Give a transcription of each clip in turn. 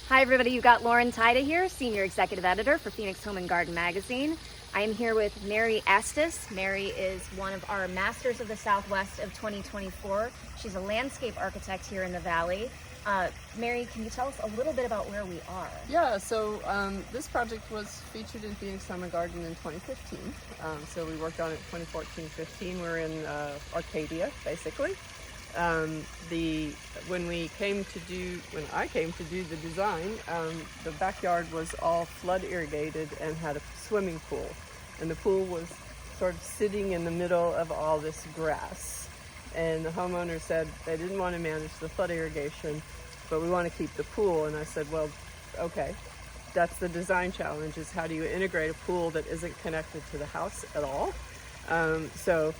Hi everybody, you've got Lauren Tida here, Senior Executive Editor for Phoenix Home and Garden Magazine. I am here with Mary Estes. Mary is one of our Masters of the Southwest of 2024. She's a landscape architect here in the Valley. Mary, can you tell us a little bit about where we are? Yeah, so this project was featured in Phoenix Home and Garden in 2015. So we worked on it 2014-15. We're in Arcadia, basically. When I came to do the design, the backyard was all flood irrigated and had a swimming pool, and the pool was sort of sitting in the middle of all this grass. And the homeowner said they didn't want to manage the flood irrigation, but we want to keep the pool. And I said, well, okay, that's the design challenge: is how do you integrate a pool that isn't connected to the house at all? So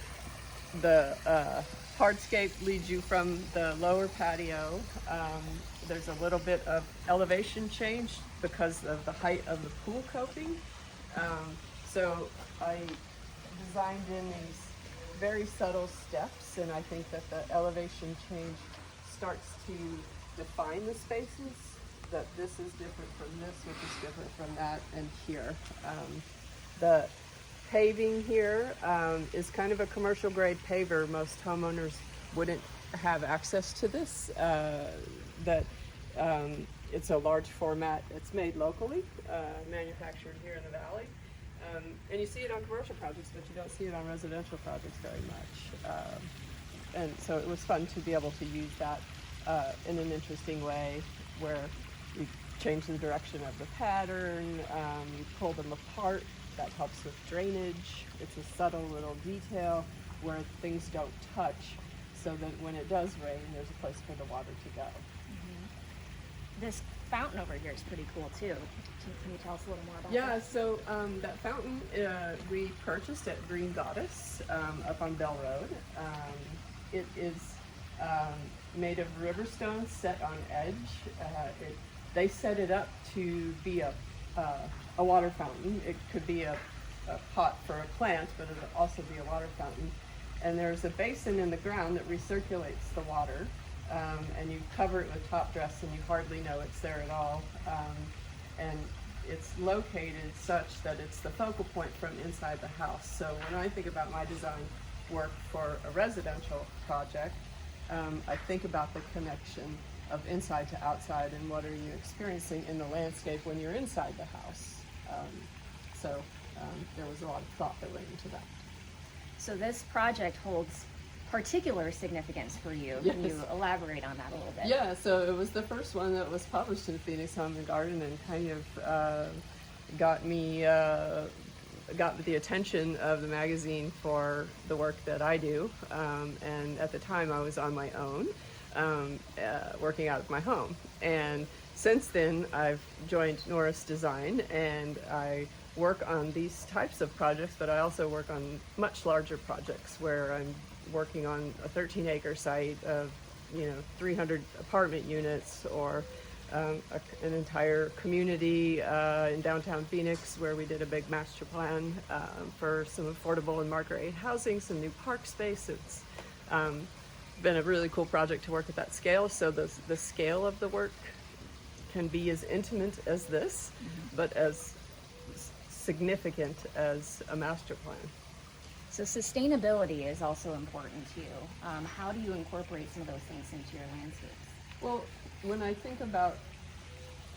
the hardscape leads you from the lower patio. There's a little bit of elevation change because of the height of the pool coping. So I designed in these very subtle steps, and I think that the elevation change starts to define the spaces, that this is different from this, which is different from that, and here. The paving here is kind of a commercial grade paver. Most homeowners wouldn't have access to this. It's a large format. It's made locally, manufactured here in the Valley. And you see it on commercial projects, but you don't see it on residential projects very much. And so it was fun to be able to use that in an interesting way, where you change the direction of the pattern, you pull them apart. That helps with drainage. It's a subtle little detail where things don't touch, so that when it does rain, there's a place for the water to go. Mm-hmm. This fountain over here is pretty cool too. Can you tell us a little more about that? Yeah, so that fountain we purchased at Green Goddess up on Bell Road. It is made of river stones set on edge. They set it up to be a water fountain. It could be a pot for a plant, but it would also be a water fountain. And there's a basin in the ground that recirculates the water, and you cover it with top dress and you hardly know it's there at all. And it's located such that it's the focal point from inside the house. So when I think about my design work for a residential project, I think about the connection of inside to outside, and what are you experiencing in the landscape when you're inside the house. There was a lot of thought that went into that. So this project holds particular significance for you. Yes. Can you elaborate on that a little bit? Yeah, so it was the first one that was published in Phoenix Home and Garden, and kind of got the attention of the magazine for the work that I do. And at the time I was on my own, working out of my home. And since then I've joined Norris Design, and I work on these types of projects, but I also work on much larger projects where I'm working on a 13-acre site of 300 apartment units, or an entire community in downtown Phoenix where we did a big master plan for some affordable and market rate housing, some new park space. It's been a really cool project to work at that scale. So the scale of the work can be as intimate as this, but as significant as a master plan. So sustainability is also important to you. How do you incorporate some of those things into your landscapes? Well, when I think about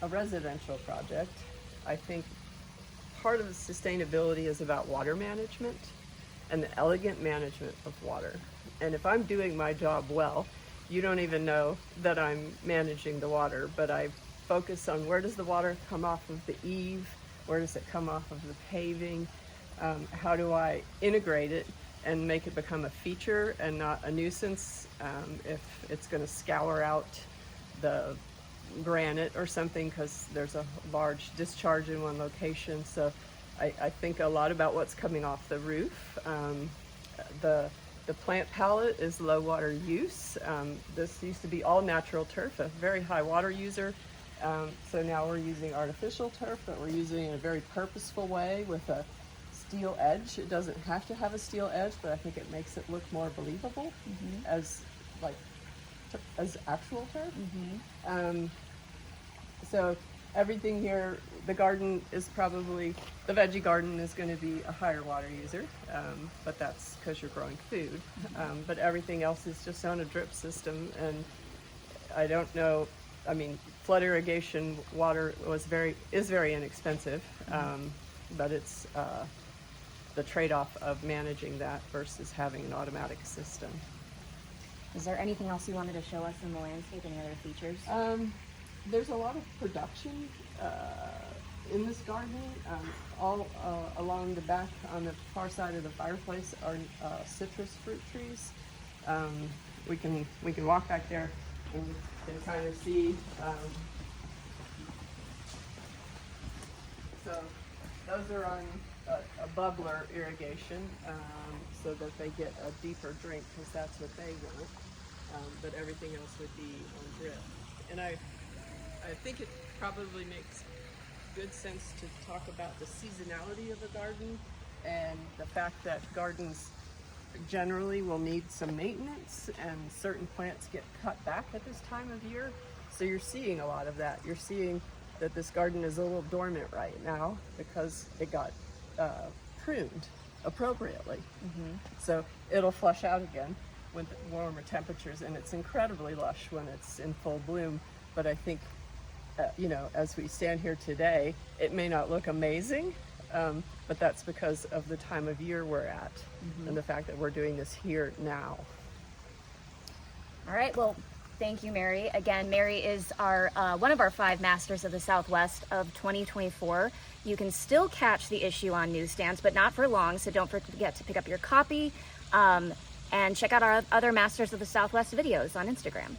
a residential project, I think part of the sustainability is about water management and the elegant management of water. And if I'm doing my job well, you don't even know that I'm managing the water, but I focus on where does the water come off of the eave, where does it come off of the paving, how do I integrate it and make it become a feature and not a nuisance. If it's going to scour out the granite or something because there's a large discharge in one location. So I think a lot about what's coming off the roof. The plant palette is low water use. This used to be all natural turf, a very high water user. So now we're using artificial turf, but we're using it in a very purposeful way with a steel edge. It doesn't have to have a steel edge, but I think it makes it look more believable as actual turf. So everything here, the garden is probably, the veggie garden is going to be a higher water user, but that's because you're growing food. But everything else is just on a drip system, and I don't know, I mean, flood irrigation water is very inexpensive, but it's the trade-off of managing that versus having an automatic system. Is there anything else you wanted to show us in the landscape? Any other features? There's a lot of production in this garden. All along the back on the far side of the fireplace are citrus fruit trees. We can walk back there and you can kind of see. So those are on a bubbler irrigation, so that they get a deeper drink, because that's what they want. But everything else would be on drip. And I think it probably makes good sense to talk about the seasonality of a garden and the fact that gardens generally will need some maintenance, and certain plants get cut back at this time of year. So you're seeing a lot of that. You're seeing that this garden is a little dormant right now because it got pruned appropriately. So it'll flush out again with warmer temperatures, and it's incredibly lush when it's in full bloom. But I think, you know, as we stand here today, it may not look amazing, but that's because of the time of year we're at and the fact that we're doing this here now. All right, well, thank you, Mary. Again, Mary is our one of our 5 Masters of the Southwest of 2024. You can still catch the issue on newsstands, but not for long, so don't forget to pick up your copy, and check out our other Masters of the Southwest videos on Instagram.